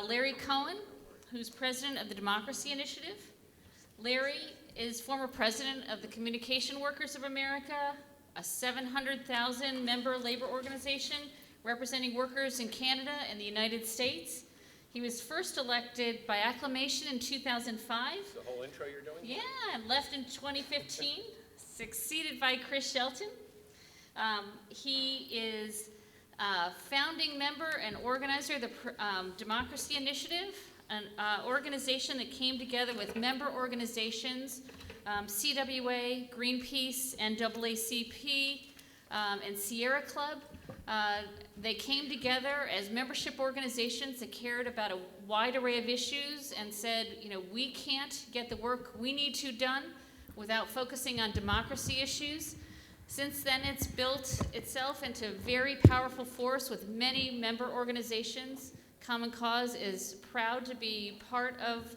Larry Cohen, who's president of the Democracy Initiative. Larry is former president of the Communication Workers of America, a 700,000 member labor organization representing workers in Canada and the United States. He was first elected by acclamation in 2005. The whole intro you're doing? Yeah, and left in 2015, succeeded by Chris Shelton. He is a founding member and organizer of the Democracy Initiative, an organization that came together with member organizations, CWA, Greenpeace, NAACP, and Sierra Club. They came together as membership organizations that cared about a wide array of issues and said, you know, we can't get the work we need to done without focusing on democracy issues. Since then, it's built itself into a very powerful force with many member organizations. Common Cause is proud to be part of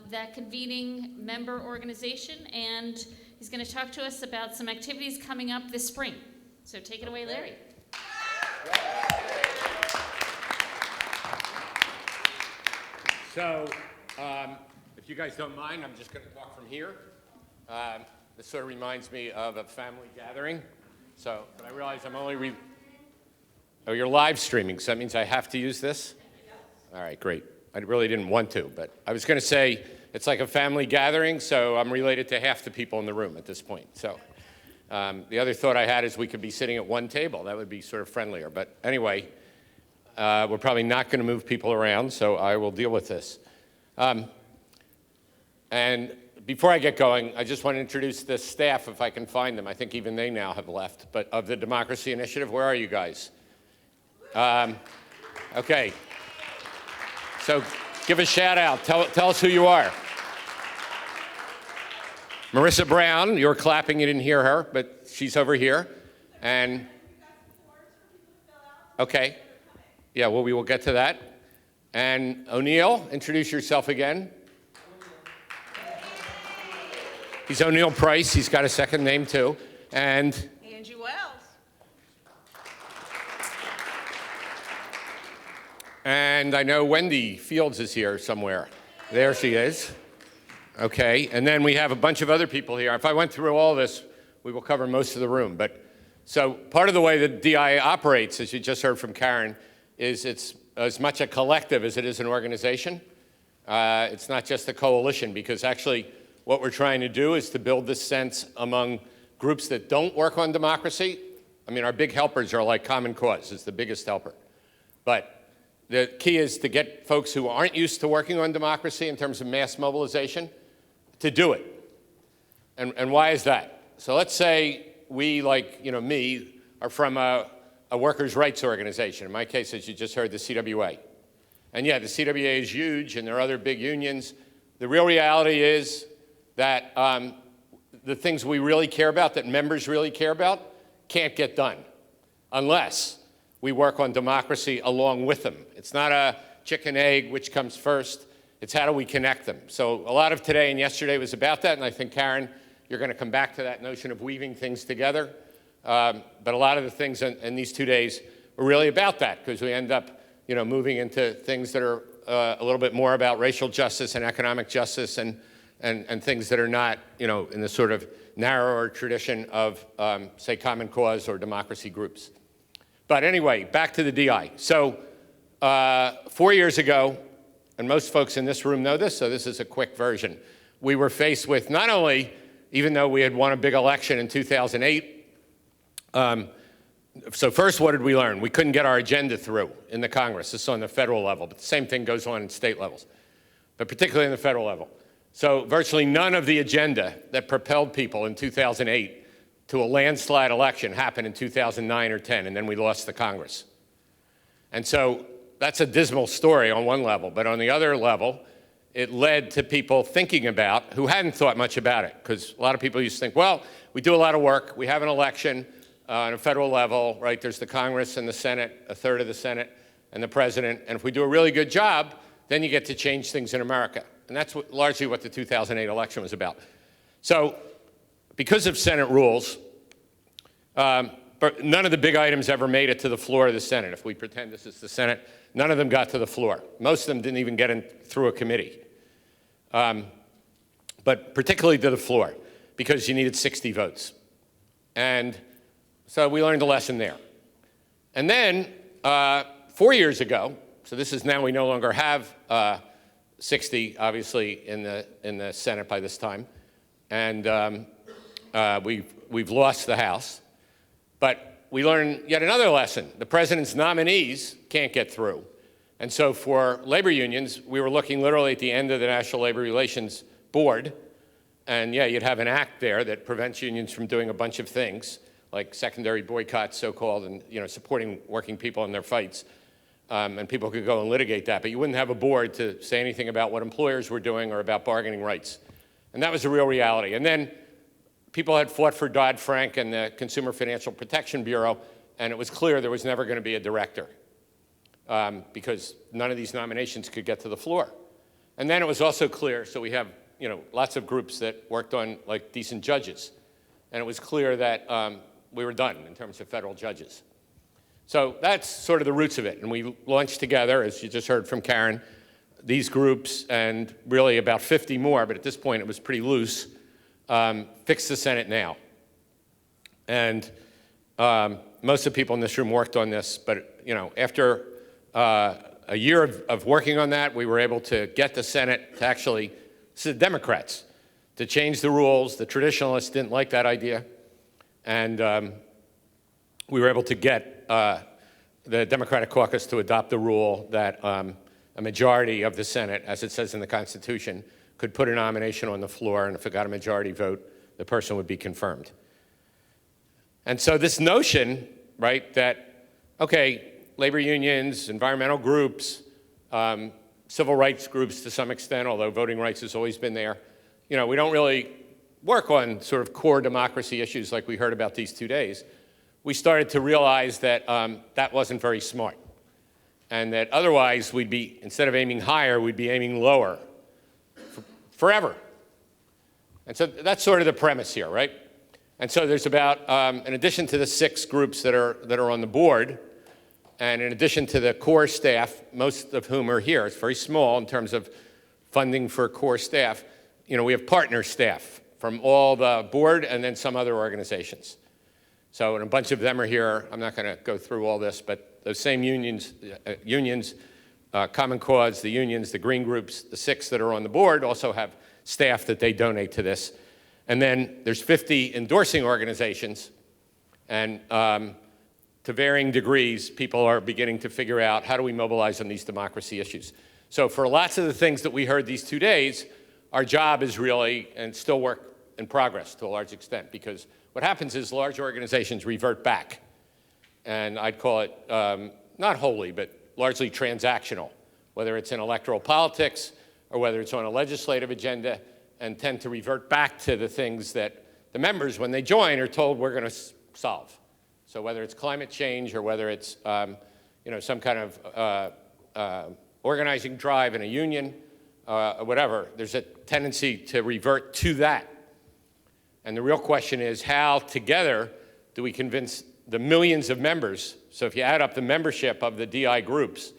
that convening member organization, and he's going to talk to us about some activities coming up this spring. So take it away, Larry. So, if you guys don't mind, I'm just going to talk from here. This sort of reminds me of a family gathering. So, but I realize I'm only oh, you're live streaming, so that means I have to use this? All right, great. I really didn't want to, but I was going to say it's like a family gathering, so I'm related to half the people in the room at this point. So, the other thought I had is we could be sitting at one table. That would be sort of friendlier. But anyway, we're probably not going to move people around, so I will deal with this. And before I get going, I just want to introduce the staff, if I can find them. I think even they now have left, but of the Democracy Initiative. Where are you guys? Okay. So give a shout out. Tell us who you are. Marissa Brown, you were clapping, you didn't hear her, but she's over here. And okay. Yeah, well, we will get to that. And O'Neill, introduce yourself again. He's O'Neill Price. He's got a second name, too. And Angie Wells. And I know Wendy Fields is here somewhere. There she is. Okay, and then we have a bunch of other people here. If I went through all this, we will cover most of the room. But so part of the way that DI operates, as you just heard from Karen, is it's as much a collective as it is an organization. It's not just a coalition, because actually what we're trying to do is to build this sense among groups that don't work on democracy. I mean, our big helpers are like Common Cause is the biggest helper. But the key is to get folks who aren't used to working on democracy in terms of mass mobilization to do it. And why is that? So let's say we, like me, are from a workers' rights organization. In my case, as you just heard, the CWA. And yeah, the CWA is huge, and there are other big unions. The real reality is that the things we really care about, that members really care about, can't get done unless we work on democracy along with them. It's not a chicken egg, which comes first. It's how do we connect them. So a lot of today and yesterday was about that, and I think, Karen, you're going to come back to that notion of weaving things together. But a lot of the things in these 2 days were really about that, because we end up moving into things that are a little bit more about racial justice and economic justice and things that are not in the sort of narrower tradition of, say, Common Cause or democracy groups. But anyway, back to the DI. So 4 years ago, and most folks in this room know this, so this is a quick version, we were faced with not only, even though we had won a big election in 2008, so first, what did we learn? We couldn't get our agenda through in the Congress. This is on the federal level, but the same thing goes on in state levels, but particularly in the federal level. So virtually none of the agenda that propelled people in 2008 to a landslide election happened in 2009 or 10, and then we lost the Congress. And so that's a dismal story on one level, but on the other level, it led to people thinking about, who hadn't thought much about it, because a lot of people used to think, well, we do a lot of work, we have an election on a federal level, right? There's the Congress and the Senate, a third of the Senate, and the president, and if we do a really good job, then you get to change things in America. And that's largely what the 2008 election was about. So because of Senate rules, but none of the big items ever made it to the floor of the Senate. If we pretend this is the Senate, none of them got to the floor. Most of them didn't even get through a committee, but particularly to the floor, because you needed 60 votes. And so we learned a lesson there. And then 4 years ago, so this is now we no longer have 60, obviously, in the Senate by this time, and we've lost the House. But we learned yet another lesson. The president's nominees can't get through. And so for labor unions, we were looking literally at the end of the National Labor Relations Board, and yeah, you'd have an act there that prevents unions from doing a bunch of things, like secondary boycotts, so-called, and supporting working people in their fights. And people could go and litigate that, but you wouldn't have a board to say anything about what employers were doing or about bargaining rights. And that was a real reality. And then people had fought for Dodd-Frank and the Consumer Financial Protection Bureau, and it was clear there was never going to be a director because none of these nominations could get to the floor. And then it was also clear, so we have lots of groups that worked on like decent judges, and it was clear that we were done in terms of federal judges. So that's sort of the roots of it. And we launched together, as you just heard from Karen, these groups and really about 50 more, but at this point it was pretty loose, Fix the Senate Now. And most of the people in this room worked on this, but after a year of working on that, we were able to get the Senate to actually, this is the Democrats, to change the rules. The traditionalists didn't like that idea. And we were able to get the Democratic caucus to adopt the rule that a majority of the Senate, as it says in the Constitution, could put a nomination on the floor, and if it got a majority vote, the person would be confirmed. And so this notion, right, that, okay, labor unions, environmental groups, civil rights groups to some extent, although voting rights has always been there, we don't really work on sort of core democracy issues like we heard about these 2 days. We started to realize that that wasn't very smart, and that otherwise we'd be, instead of aiming higher, we'd be aiming lower forever. And so that's sort of the premise here, right? And so there's about, in addition to the 6 groups that are on the board, and in addition to the core staff, most of whom are here, it's very small in terms of funding for core staff, we have partner staff from all the board and then some other organizations. So, and a bunch of them are here. I'm not going to go through all this, but those same unions, Common Cause, the unions, the green groups, the 6 that are on the board also have staff that they donate to this. And then there's 50 endorsing organizations, and to varying degrees, people are beginning to figure out how do we mobilize on these democracy issues. So for lots of the things that we heard these 2 days, our job is really, and still work in progress to a large extent, because what happens is large organizations revert back, and I'd call it not wholly, but largely transactional, whether it's in electoral politics or whether it's on a legislative agenda, and tend to revert back to the things that the members, when they join, are told we're going to solve. So whether it's climate change or whether it's some kind of organizing drive in a union or whatever, there's a tendency to revert to that. And the real question is, how together do we convince the millions of members? So if you add up the membership of the DI groups,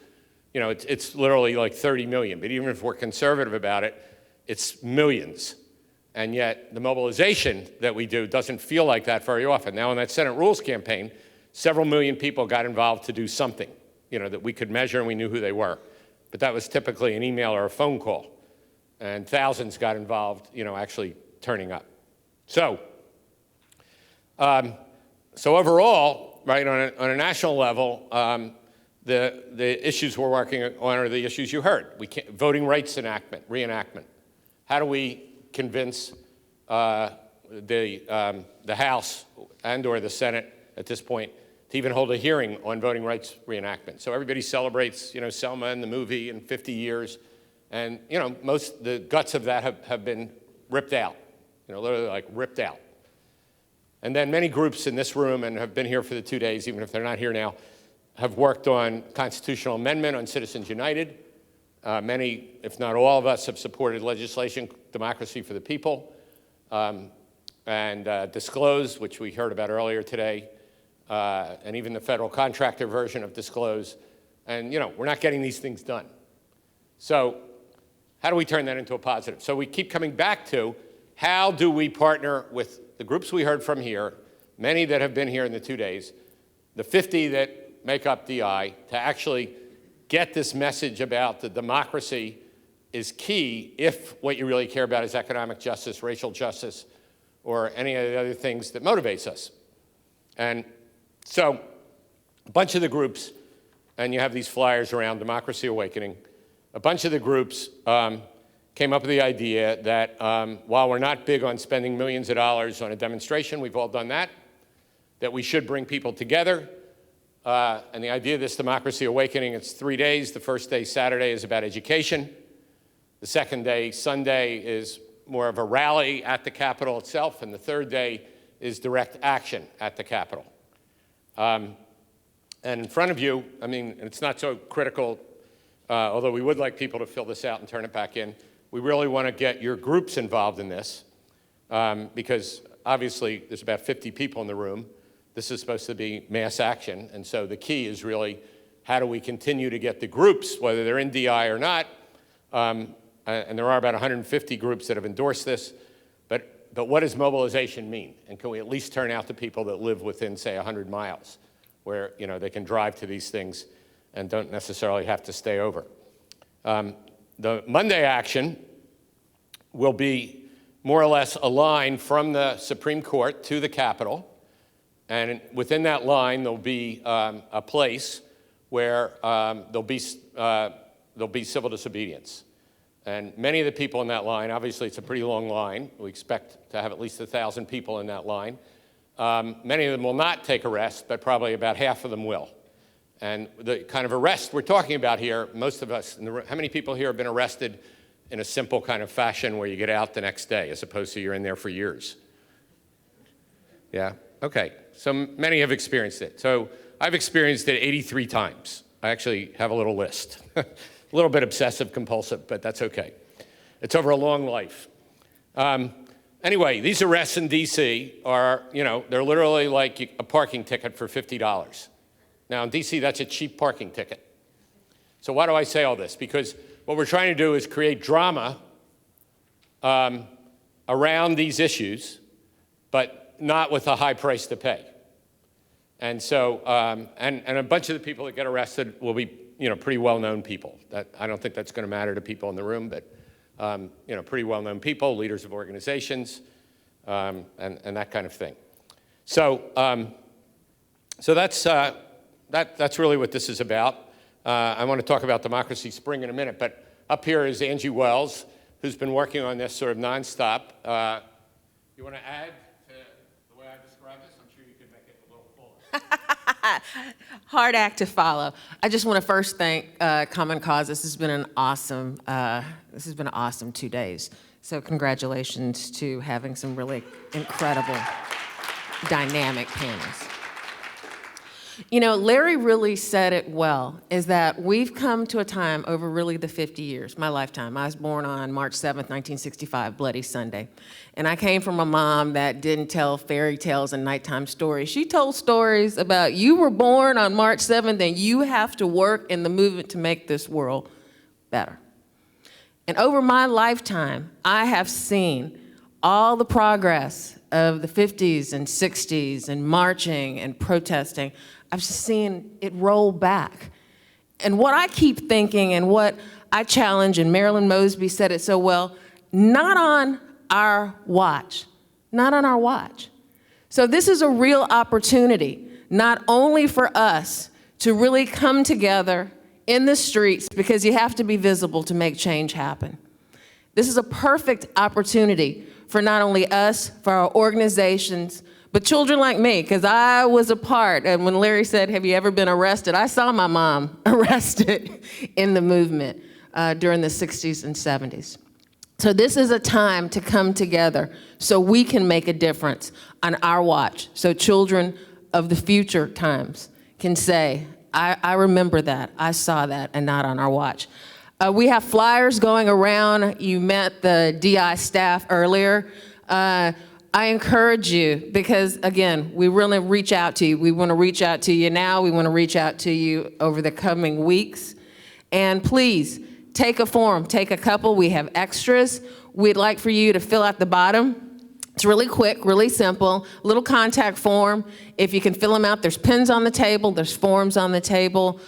it's literally like 30 million. But even if we're conservative about it, it's millions. And yet the mobilization that we do doesn't feel like that very often. Now in that Senate Rules campaign, several million people got involved to do something, that we could measure and we knew who they were. But that was typically an email or a phone call. And thousands got involved, actually turning up. So overall, right, on a national level, the issues we're working on are the issues you heard. Voting rights reenactment. How do we convince the House and or the Senate at this point to even hold a hearing on voting rights reenactment? So everybody celebrates, Selma and the movie in 50 years, and the guts of that have been ripped out. Literally like ripped out. And then many groups in this room, and have been here for the 2 days, even if they're not here now, have worked on constitutional amendment on Citizens United. Many, if not all of us, have supported legislation, Democracy for the People, and Disclose, which we heard about earlier today, and even the federal contractor version of Disclose. And, we're not getting these things done. So how do we turn that into a positive? So we keep coming back to how do we partner with the groups we heard from here, many that have been here in the 2 days, the 50 that make up DI, to actually get this message about the democracy is key if what you really care about is economic justice, racial justice, or any of the other things that motivates us. And so a bunch of the groups, and you have these flyers around Democracy Awakening, a bunch of the groups came up with the idea that while we're not big on spending millions of dollars on a demonstration, we've all done that we should bring people together. And the idea of this Democracy Awakening, it's 3 days. The first day, Saturday, is about education. The second day, Sunday, is more of a rally at the Capitol itself. And the third day is direct action at the Capitol. And in front of you, it's not so critical, although we would like people to fill this out and turn it back in. We really want to get your groups involved in this because obviously there's about 50 people in the room. This is supposed to be mass action, and so the key is really how do we continue to get the groups, whether they're in DI or not, and there are about 150 groups that have endorsed this, but what does mobilization mean? And can we at least turn out the people that live within, say, 100 miles, where they can drive to these things and don't necessarily have to stay over? The Monday action will be more or less a line from the Supreme Court to the Capitol. And within that line, there'll be a place where there'll be civil disobedience. And many of the people in that line, obviously it's a pretty long line. We expect to have at least 1,000 people in that line. Many of them will not take arrest, but probably about half of them will. And the kind of arrest we're talking about here, most of us, how many people here have been arrested in a simple kind of fashion where you get out the next day as opposed to you're in there for years? Yeah? Okay, so many have experienced it. So I've experienced it 83 times. I actually have a little list. A little bit obsessive compulsive, but that's okay. It's over a long life. Anyway, these arrests in DC are, they're literally like a parking ticket for $50. Now in DC, that's a cheap parking ticket. So why do I say all this? Because what we're trying to do is create drama around these issues, but not with a high price to pay. And so, and a bunch of the people that get arrested will be, pretty well-known people. I don't think that's going to matter to people in the room, but, pretty well-known people, leaders of organizations, and that kind of thing. So, so that's really what this is about. I want to talk about Democracy Spring in a minute, but up here is Angie Wells, who's been working on this sort of nonstop. You want to add? Hard act to follow. I just want to first thank Common Cause. This has been an awesome 2 days. So congratulations to having some really incredible, dynamic panels. Larry really said it well, is that we've come to a time over really the 50 years, my lifetime. I was born on March 7th, 1965, Bloody Sunday. And I came from a mom that didn't tell fairy tales and nighttime stories. She told stories about you were born on March 7th and you have to work in the movement to make this world better. And over my lifetime, I have seen all the progress of the 50s and 60s and marching and protesting. I've seen it roll back. And what I keep thinking and what I challenge, and Marilyn Mosby said it so well, not on our watch, not on our watch. So this is a real opportunity, not only for us to really come together in the streets, because you have to be visible to make change happen. This is a perfect opportunity for not only us, for our organizations, but children like me, because I was a part, and when Larry said, have you ever been arrested? I saw my mom arrested in the movement during the 60s and 70s. So this is a time to come together so we can make a difference on our watch. So children of the future times can say, I remember that, I saw that, and not on our watch. We have flyers going around. You met the DI staff earlier. I encourage you because, again, we really reach out to you. We want to reach out to you now. We want to reach out to you over the coming weeks. And please, take a form. Take a couple. We have extras. We'd like for you to fill out the bottom. It's really quick, really simple, little contact form. If you can fill them out, there's pens on the table, there's forms on the table.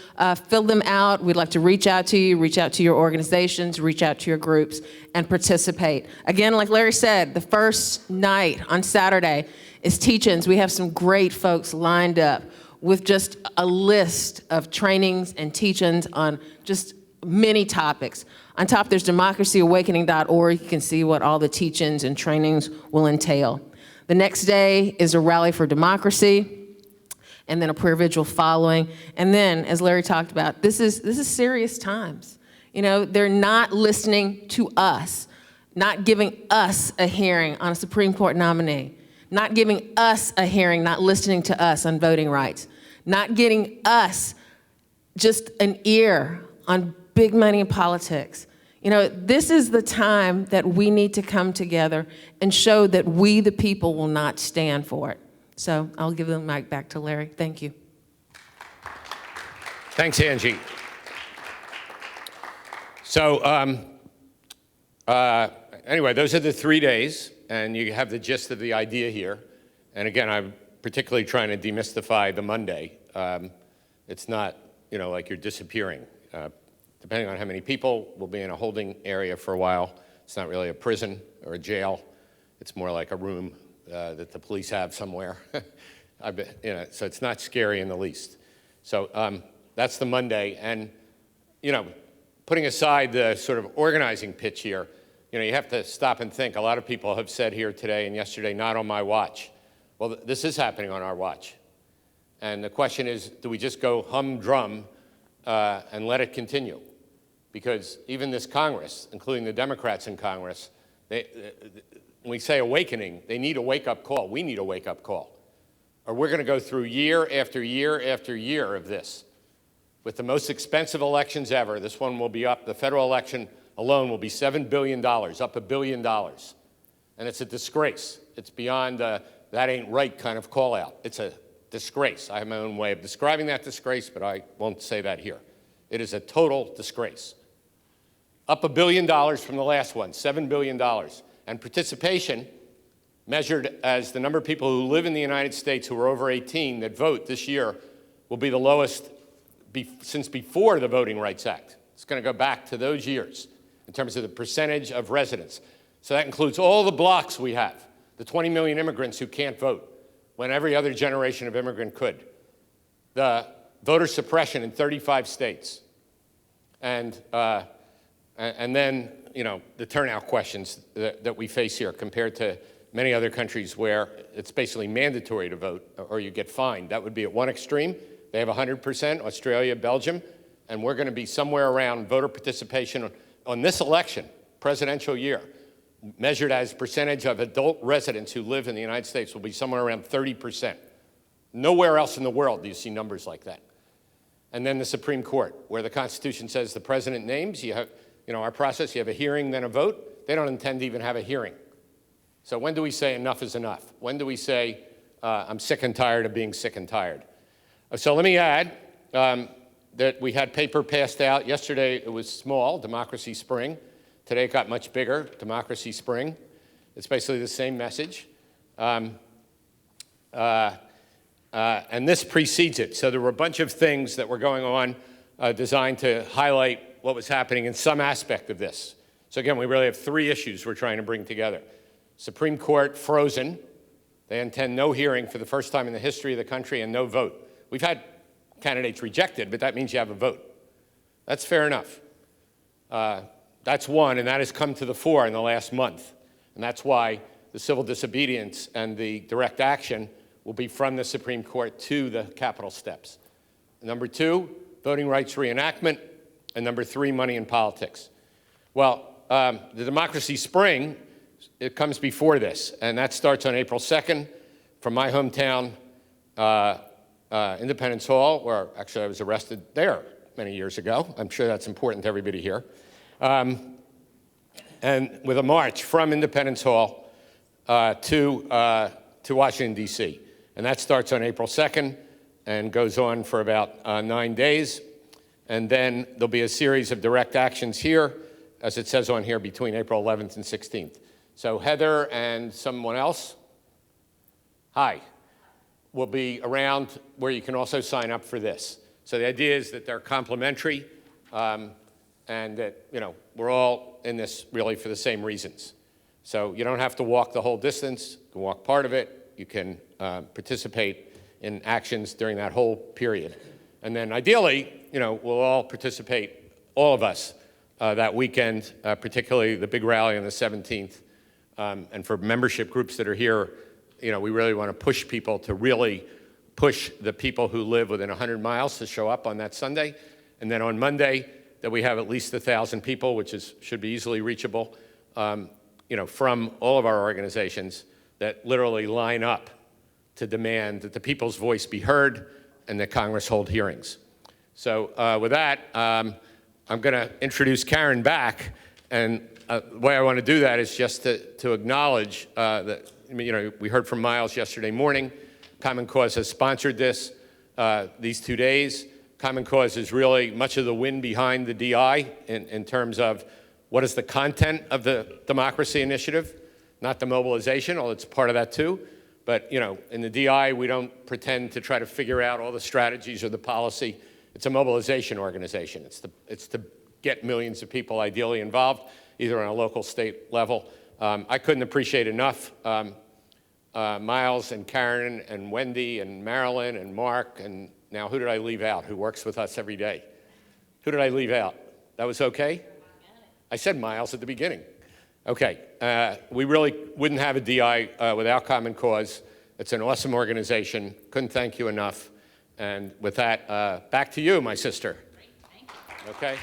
Fill them out. We'd like to reach out to you, reach out to your organizations, reach out to your groups, and participate. Again, like Larry said, the first night on Saturday is teach-ins. We have some great folks lined up with just a list of trainings and teach-ins on just many topics. On top, there's democracyawakening.org. You can see what all the teach-ins and trainings will entail. The next day is a rally for democracy, and then a prayer vigil following. And then, as Larry talked about, this is serious times. You know, they're not listening to us, not giving us a hearing on a Supreme Court nominee, not giving us a hearing, not listening to us on voting rights, not getting us just an ear on big money in politics. You know, this is the time that we need to come together and show that we, the people, will not stand for it. So I'll give the mic back to Larry. Thank you. Thanks, Angie. So anyway, those are the 3 days, and you have the gist of the idea here. And again, I'm particularly trying to demystify the Monday. It's not, you know, like you're disappearing. Depending on how many people, we'll be in a holding area for a while. It's not really a prison or a jail. It's more like a room that the police have somewhere. So it's not scary in the least. So that's the Monday. And, you know, putting aside the sort of organizing pitch here, you know, you have to stop and think. A lot of people have said here today and yesterday, not on my watch. Well, this is happening on our watch. And the question is, do we just go humdrum and let it continue? Because even this Congress, including the Democrats in Congress, when we say awakening, they need a wake-up call. We need a wake-up call. Or we're going to go through year after year after year of this. With the most expensive elections ever, this one will be up, the federal election alone will be $7 billion, up $1 billion. And it's a disgrace. It's beyond that ain't right kind of call out. It's a disgrace. I have my own way of describing that disgrace, but I won't say that here. It is a total disgrace. Up $1 billion from the last one, $7 billion. And participation, measured as the number of people who live in the United States who are over 18 that vote this year, will be the lowest since before the Voting Rights Act. It's going to go back to those years in terms of the percentage of residents. So that includes all the blocks we have, the 20 million immigrants who can't vote when every other generation of immigrant could, the voter suppression in 35 states, and then, you know, the turnout questions that we face here compared to many other countries where it's basically mandatory to vote or you get fined. That would be at one extreme. They have 100%, Australia, Belgium, and we're going to be somewhere around voter participation on this election, presidential year, measured as percentage of adult residents who live in the United States will be somewhere around 30%. Nowhere else in the world do you see numbers like that. And then the Supreme Court, where the Constitution says the president names, you have, you know, our process, you have a hearing, then a vote. They don't intend to even have a hearing. So when do we say enough is enough? When do we say I'm sick and tired of being sick and tired? So let me add that we had paper passed out. Yesterday it was small, Democracy Spring. Today it got much bigger, Democracy Spring. It's basically the same message. And this precedes it. So there were a bunch of things that were going on designed to highlight what was happening in some aspect of this. So again, we really have three issues we're trying to bring together. Supreme Court frozen. They intend no hearing for the first time in the history of the country and no vote. We've had candidates rejected, but that means you have a vote. That's fair enough. That's one, and that has come to the fore in the last month. And that's why the civil disobedience and the direct action will be from the Supreme Court to the Capitol steps. Number two, voting rights reenactment. And number three, money in politics. Well, the Democracy Spring, it comes before this, and that starts on April 2nd from my hometown, Independence Hall, where actually I was arrested there many years ago. I'm sure that's important to everybody here. And with a march from Independence Hall to Washington, D.C. And that starts on April 2nd and goes on for about 9 days. And then there'll be a series of direct actions here, as it says on here, between April 11th and 16th. So Heather and someone else, hi, will be around where you can also sign up for this. So the idea is that they're complementary and that, we're all in this really for the same reasons. So you don't have to walk the whole distance. You can walk part of it. You can participate in actions during that whole period. And then ideally, we'll all participate, all of us, that weekend, particularly the big rally on the 17th. And for membership groups that are here, we really want to push people to really push the people who live within 100 miles to show up on that Sunday. And then on Monday, that we have at least 1,000 people, which should be easily reachable, from all of our organizations that literally line up to demand that the people's voice be heard and that Congress hold hearings. So with that, I'm going to introduce Karen back. And the way I want to do that is just to acknowledge that, we heard from Miles yesterday morning. Common Cause has sponsored this these 2 days. Common Cause is really much of the wind behind the DI in terms of what is the content of the democracy initiative, not the mobilization, although it's part of that too. But in the DI, we don't pretend to try to figure out all the strategies or the policy. It's a mobilization organization. It's to get millions of people ideally involved, either on a local, state level. I couldn't appreciate enough Miles and Karen and Wendy and Marilyn and Mark, and now who did I leave out who works with us every day? Who did I leave out? That was okay? I said Miles at the beginning. Okay, we really wouldn't have a DI without Common Cause. It's an awesome organization. Couldn't thank you enough. And with that, back to you, my sister. Great, thank you. Okay?